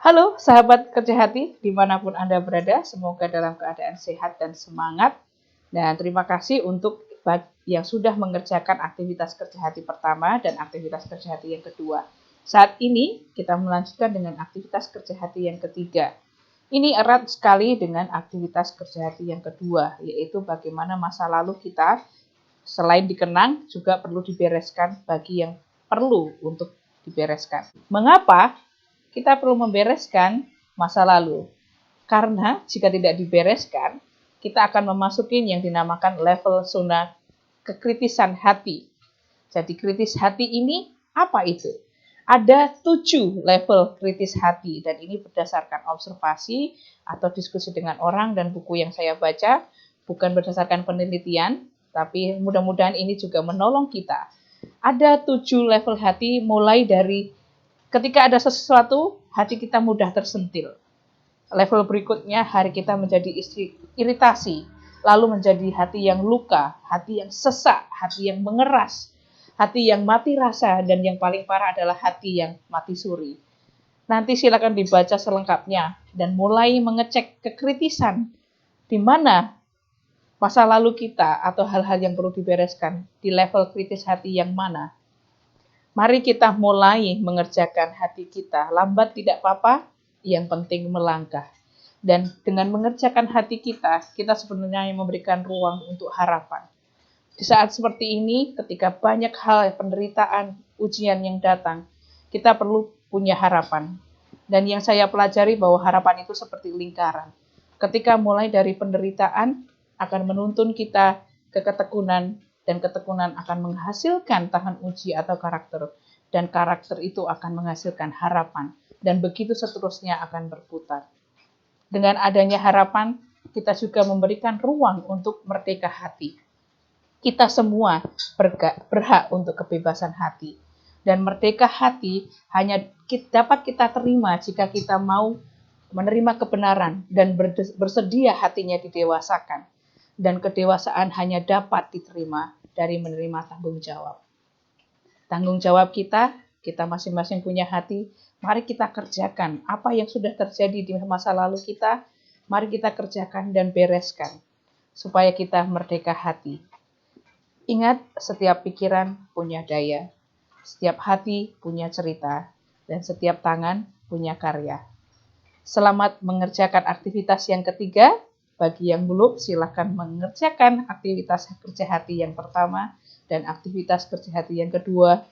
Halo sahabat kerja hati, dimanapun Anda berada, semoga dalam keadaan sehat dan semangat. Dan terima kasih untuk yang sudah mengerjakan aktivitas kerja hati pertama dan aktivitas kerja hati yang kedua. Saat ini kita melanjutkan dengan aktivitas kerja hati yang ketiga. Ini erat sekali dengan aktivitas kerja hati yang kedua, yaitu bagaimana masa lalu kita selain dikenang juga perlu dibereskan bagi yang perlu untuk dibereskan. Mengapa kita perlu membereskan masa lalu? Karena jika tidak dibereskan, kita akan memasuki yang dinamakan level zona kekritisan hati. Jadi kritis hati ini apa itu? Ada 7 level kritis hati dan ini berdasarkan observasi atau diskusi dengan orang dan buku yang saya baca, bukan berdasarkan penelitian, tapi mudah-mudahan ini juga menolong kita. Ada 7 level hati mulai dari ketika ada sesuatu, hati kita mudah tersentil. Level berikutnya, hari kita menjadi iritasi, lalu menjadi hati yang luka, hati yang sesak, hati yang mengeras, hati yang mati rasa, dan yang paling parah adalah hati yang mati suri. Nanti silakan dibaca selengkapnya dan mulai mengecek kekritisan di mana masa lalu kita atau hal-hal yang perlu dibereskan di level kritis hati yang mana. Mari kita mulai mengerjakan hati kita. Lambat tidak apa-apa, yang penting melangkah. Dan dengan mengerjakan hati kita, kita sebenarnya memberikan ruang untuk harapan. Di saat seperti ini, ketika banyak hal penderitaan, ujian yang datang, kita perlu punya harapan. Dan yang saya pelajari bahwa harapan itu seperti lingkaran. Ketika mulai dari penderitaan, akan menuntun kita ke ketekunan, dan ketekunan akan menghasilkan tahan uji atau karakter. Dan karakter itu akan menghasilkan harapan. Dan begitu seterusnya akan berputar. Dengan adanya harapan, kita juga memberikan ruang untuk merdeka hati. Kita semua berhak untuk kebebasan hati. Dan merdeka hati hanya dapat kita terima jika kita mau menerima kebenaran dan bersedia hatinya didewasakan. Dan kedewasaan hanya dapat diterima dari menerima tanggung jawab. Tanggung jawab kita masing-masing punya hati. Mari kita kerjakan apa yang sudah terjadi di masa lalu kita. Mari kita kerjakan dan bereskan supaya kita merdeka hati. Ingat, setiap pikiran punya daya, setiap hati punya cerita, dan setiap tangan punya karya. Selamat mengerjakan aktivitas yang ketiga. Bagi yang belum, silakan mengerjakan aktivitas kerja hati yang pertama dan aktivitas kerja hati yang kedua.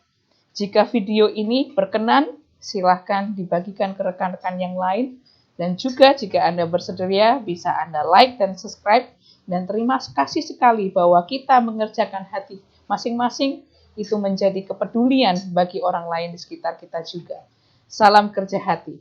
Jika video ini berkenan, silakan dibagikan ke rekan-rekan yang lain. Dan juga jika Anda bersedia, bisa Anda like dan subscribe. Dan terima kasih sekali bahwa kita mengerjakan hati masing-masing itu menjadi kepedulian bagi orang lain di sekitar kita juga. Salam kerja hati.